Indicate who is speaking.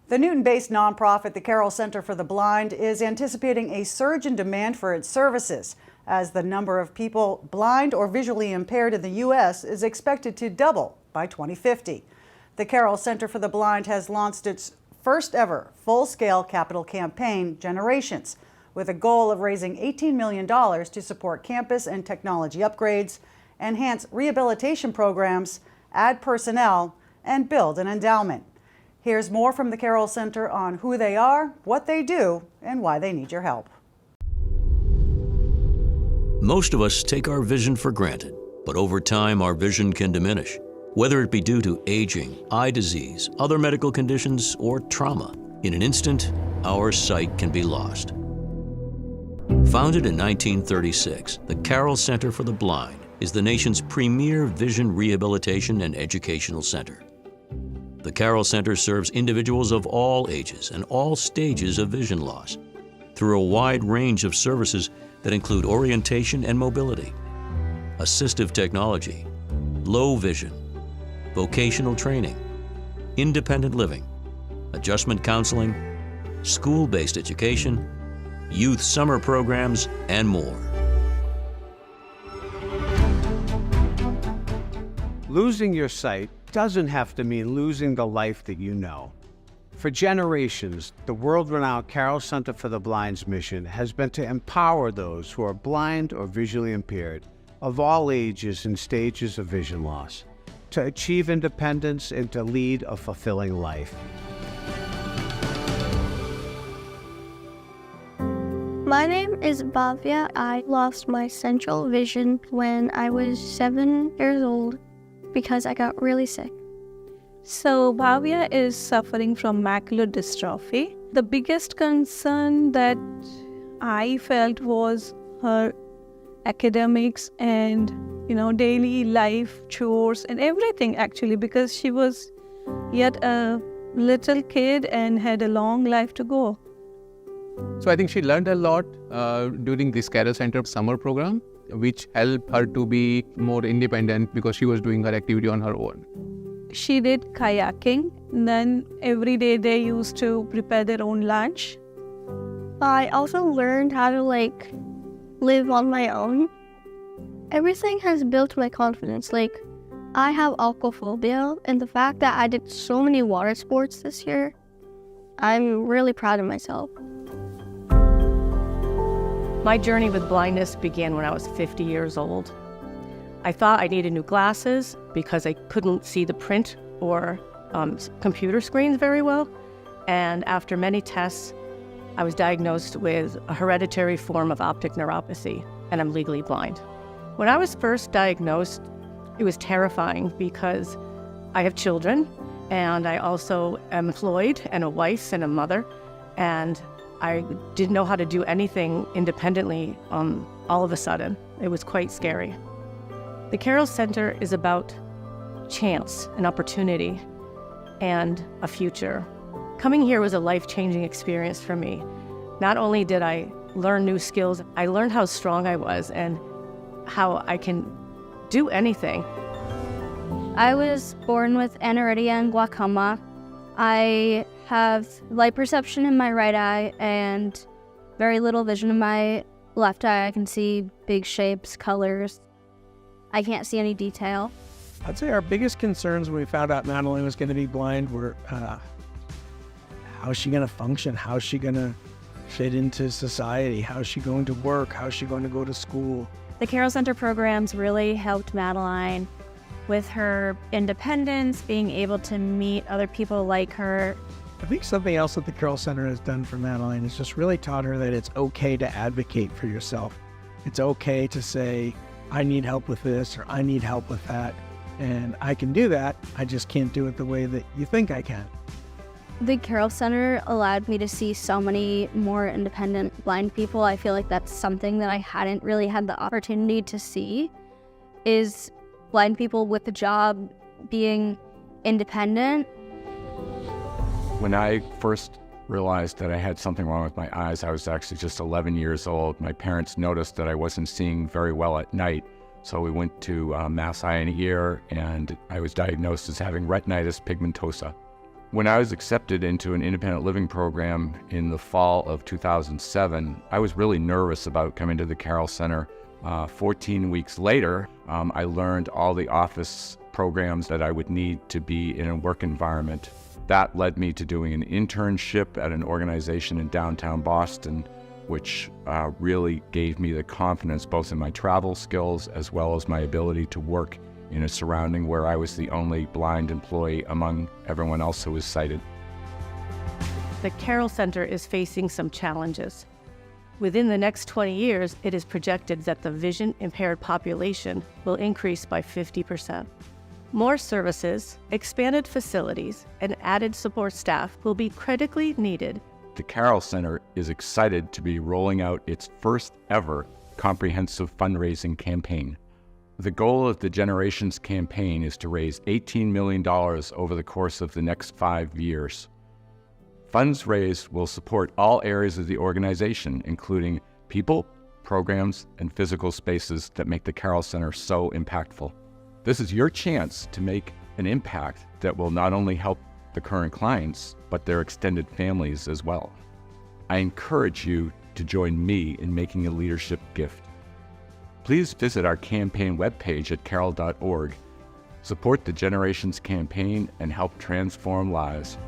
Speaker 1: The Newton-based nonprofit, the Carroll Center for the Blind, is anticipating a surge in demand for its services as the number of people blind or visually impaired in the U.S. is expected to double by 2050. The Carroll Center for the Blind has launched its first ever full-scale capital campaign, Generations, with a goal of raising $18 million to support campus and technology upgrades, enhance rehabilitation programs, add personnel, and build an endowment. Here's more from the Carroll Center on who they are, what they do, and why they need your help.
Speaker 2: Most of us take our vision for granted, but over time our vision can diminish. Whether it be due to aging, eye disease, other medical conditions, or trauma, in an instant, our sight can be lost. Founded in 1936, the Carroll Center for the Blind is the nation's premier vision rehabilitation and educational center. The Carroll Center serves individuals of all ages and all stages of vision loss through a wide range of services that include orientation and mobility, assistive technology, low vision, vocational training, independent living, adjustment counseling, school-based education, youth summer programs, and more.
Speaker 3: Losing your sight doesn't have to mean losing the life that you know. For generations, the world-renowned Carroll Center for the Blind's mission has been to empower those who are blind or visually impaired of all ages and stages of vision loss to achieve independence and to lead a fulfilling life.
Speaker 4: My name is Bhavya. I lost my central vision when I was 7 years old because I got really sick.
Speaker 5: So Bhavya is suffering from macular dystrophy. The biggest concern that I felt was her academics and, daily life chores and everything actually, because she was yet a little kid and had a long life to go.
Speaker 6: So I think she learned a lot during this Carroll Center summer program, which helped her to be more independent because she was doing her activity on her own.
Speaker 5: She did kayaking, and then every day they used to prepare their own lunch.
Speaker 4: I also learned how to live on my own. Everything has built my confidence. I have aquaphobia, and the fact that I did so many water sports this year, I'm really proud of myself.
Speaker 7: My journey with blindness began when I was 50 years old. I thought I needed new glasses because I couldn't see the print or computer screens very well. And after many tests, I was diagnosed with a hereditary form of optic neuropathy, and I'm legally blind. When I was first diagnosed, it was terrifying because I have children, and I also am employed and a wife and a mother, and I didn't know how to do anything independently all of a sudden. It was quite scary. The Carroll Center is about chance, an opportunity, and a future. Coming here was a life-changing experience for me. Not only did I learn new skills, I learned how strong I was and how I can do anything.
Speaker 4: I was born with aniridia and glaucoma. I have light perception in my right eye and very little vision in my left eye. I can see big shapes, colors. I can't see any detail.
Speaker 8: I'd say our biggest concerns when we found out Madeline was going to be blind were how is she going to function? How is she going to fit into society? How is she going to work? How is she going to go to school?
Speaker 9: The Carroll Center programs really helped Madeline with her independence, being able to meet other people like her.
Speaker 8: I think something else that the Carroll Center has done for Madeline is just really taught her that it's okay to advocate for yourself. It's okay to say, I need help with this or I need help with that. And I can do that, I just can't do it the way that you think I can.
Speaker 4: The Carroll Center allowed me to see so many more independent blind people. I feel like that's something that I hadn't really had the opportunity to see, is blind people with a job being independent.
Speaker 10: When I first realized that I had something wrong with my eyes, I was actually just 11 years old. My parents noticed that I wasn't seeing very well at night, so we went to Mass Eye and Ear, and I was diagnosed as having retinitis pigmentosa. When I was accepted into an independent living program in the fall of 2007, I was really nervous about coming to the Carroll Center. 14 weeks later, I learned all the office programs that I would need to be in a work environment. That led me to doing an internship at an organization in downtown Boston, which really gave me the confidence both in my travel skills as well as my ability to work in a surrounding where I was the only blind employee among everyone else who was sighted.
Speaker 7: The Carroll Center is facing some challenges. Within the next 20 years, it is projected that the vision-impaired population will increase by 50%. More services, expanded facilities, and added support staff will be critically needed.
Speaker 10: The Carroll Center is excited to be rolling out its first ever comprehensive fundraising campaign. The goal of the Generations campaign is to raise $18 million over the course of the next 5 years. Funds raised will support all areas of the organization, including people, programs, and physical spaces that make the Carroll Center so impactful. This is your chance to make an impact that will not only help the current clients, but their extended families as well. I encourage you to join me in making a leadership gift. Please visit our campaign webpage at carroll.org. Support the Generations campaign and help transform lives.